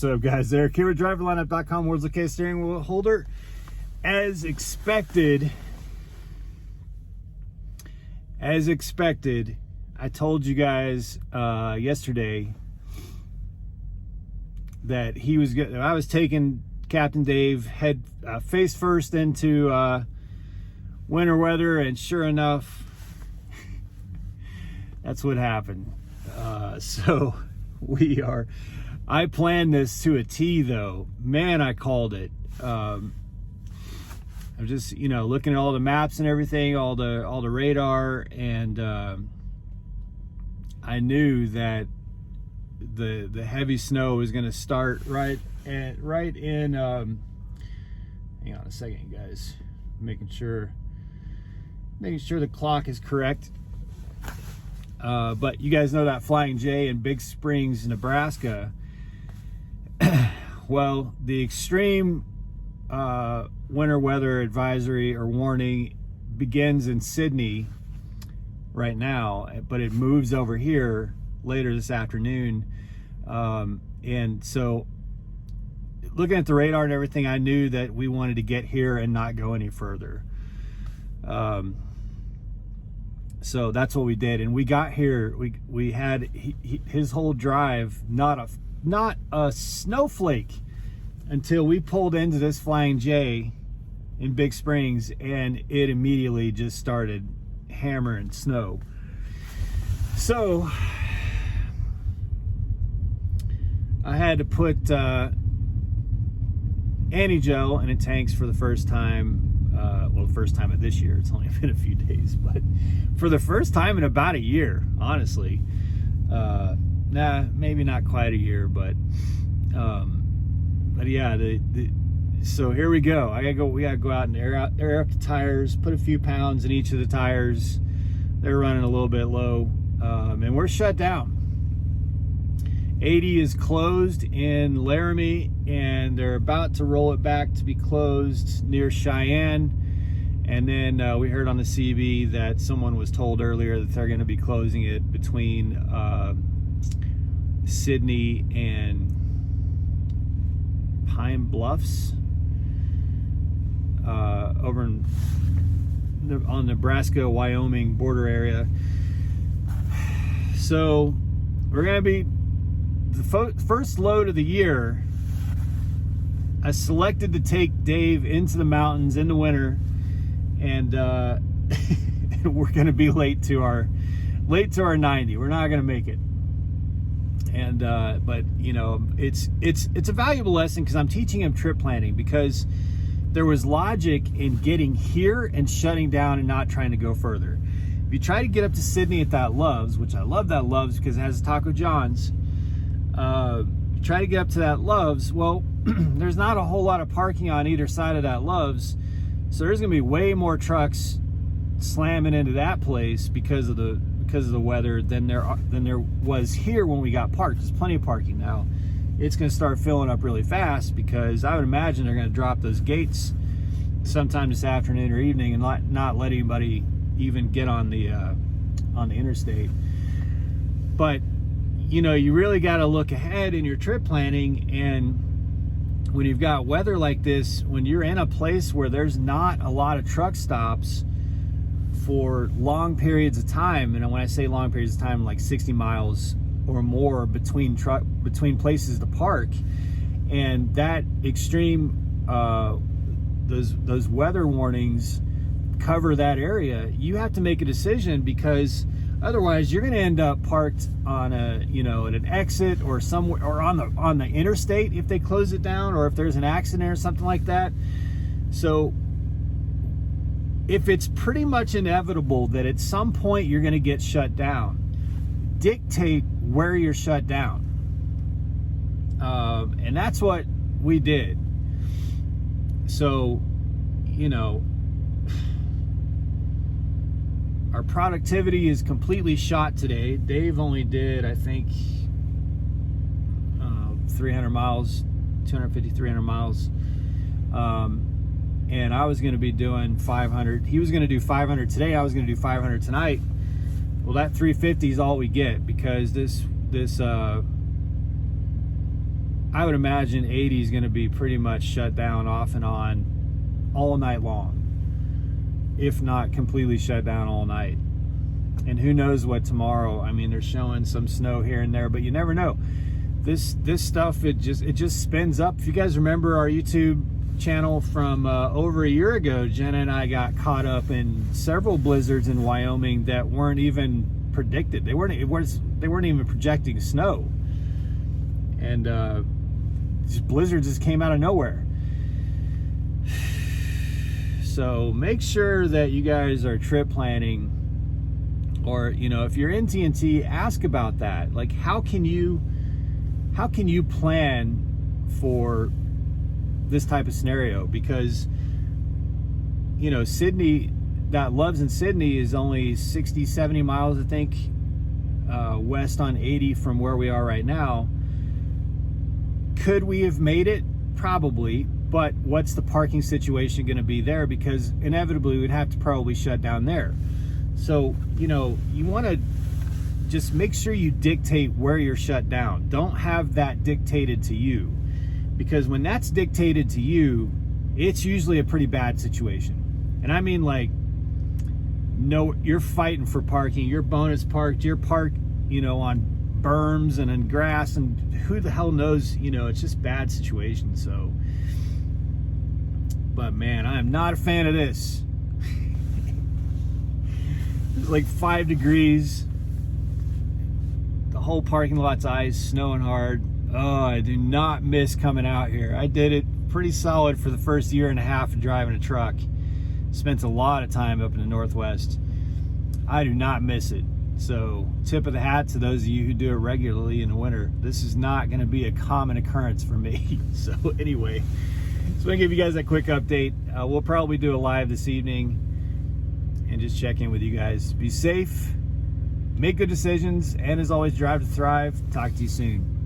What's up, guys? There, KeywordDriverLineup.com, World's OK steering wheel holder. As expected, I told you guys yesterday that I was taking Captain Dave face first into winter weather, and sure enough, that's what happened. So I planned this to a T, though. Man, I called it. I'm just, looking at all the maps and everything, all the radar, and I knew that the heavy snow was going to start right in. Hang on a second, guys. Making sure the clock is correct. But you guys know that Flying J in Big Springs, Nebraska. Well, the extreme winter weather advisory or warning begins in Sydney right now, but it moves over here later this afternoon. And so looking at the radar and everything, I knew that we wanted to get here and not go any further. So that's what we did, and we got here. We had his whole drive, not a snowflake, until we pulled into this Flying J in Big Springs, and it immediately just started hammering snow. So I had to put anti-gel in the tanks for the first time. Well, the first time of this year. It's only been a few days, but for the first time in about a year, honestly. Maybe not quite a year, but yeah. So here we go. We gotta go out and air up the tires. Put a few pounds in each of the tires. They're running a little bit low, and we're shut down. 80 is closed in Laramie, and they're about to roll it back to be closed near Cheyenne. And then we heard on the CB that someone was told earlier that they're going to be closing it between Sydney and Pine Bluffs over on Nebraska-Wyoming border area. So we're going to be the first load of the year. I selected to take Dave into the mountains in the winter, and we're going to be late to our 90. We're not going to make it. And but it's a valuable lesson, because I'm teaching him trip planning, because there was logic in getting here and shutting down and not trying to go further. If you try to get up to Sydney at that Love's, which I love that Love's because it has Taco John's, try to get up to that Love's, well, there's not a whole lot of parking on either side of that Love's, so there's gonna be way more trucks slamming into that place because of the weather than there was here when we got parked. There's plenty of parking now. It's gonna start filling up really fast, because I would imagine they're gonna drop those gates sometime this afternoon or evening and not let anybody even get on the interstate. But you really got to look ahead in your trip planning, and when you've got weather like this, when you're in a place where there's not a lot of truck stops for long periods of time, and when I say long periods of time, like 60 miles or more between places to park, and that extreme those weather warnings cover that area, you have to make a decision, because otherwise you're going to end up parked on at an exit or somewhere, or on the interstate if they close it down, or if there's an accident or something like that. So if it's pretty much inevitable that at some point you're going to get shut down, dictate where you're shut down. And that's what we did. So, our productivity is completely shot today. Dave only did, I think, 300 miles, 250, 300 miles. And I was going to be doing 500. He was going to do 500 today. I was going to do 500 tonight. Well, that 350 is all we get, because this I would imagine 80 is going to be pretty much shut down off and on all night long, if not completely shut down all night. And who knows what tomorrow. I mean, they're showing some snow here and there, but you never know. This stuff, it just spins up. If you guys remember our YouTube channel from over a year ago, Jenna and I got caught up in several blizzards in Wyoming that weren't even predicted. They weren't even projecting snow, and these blizzards just came out of nowhere. So make sure that you guys are trip planning, or if you're in TNT, ask about that. Like, how can you plan for this type of scenario? Because Sydney, that Loves in Sydney is only 60-70 miles, I think, west on 80 from where we are right now. Could we have made it? Probably. But what's the parking situation going to be there? Because inevitably we'd have to probably shut down there. So you want to just make sure you dictate where you're shut down. Don't have that dictated to you, because when that's dictated to you, it's usually a pretty bad situation. And I mean, like, no, you're fighting for parking, you're bonus parked, you're parked on berms and in grass, and who the hell knows, it's just bad situation. So, but man, I am not a fan of this. It's like 5 degrees, the whole parking lot's ice, snowing hard. Oh, I do not miss coming out here. I did it pretty solid for the first year and a half of driving a truck. Spent a lot of time up in the Northwest. I do not miss it. So, tip of the hat to those of you who do it regularly in the winter. This is not going to be a common occurrence for me. So anyway, so I'm going to give you guys a quick update. We'll probably do a live this evening and just check in with you guys. Be safe, make good decisions, and as always, drive to thrive. Talk to you soon.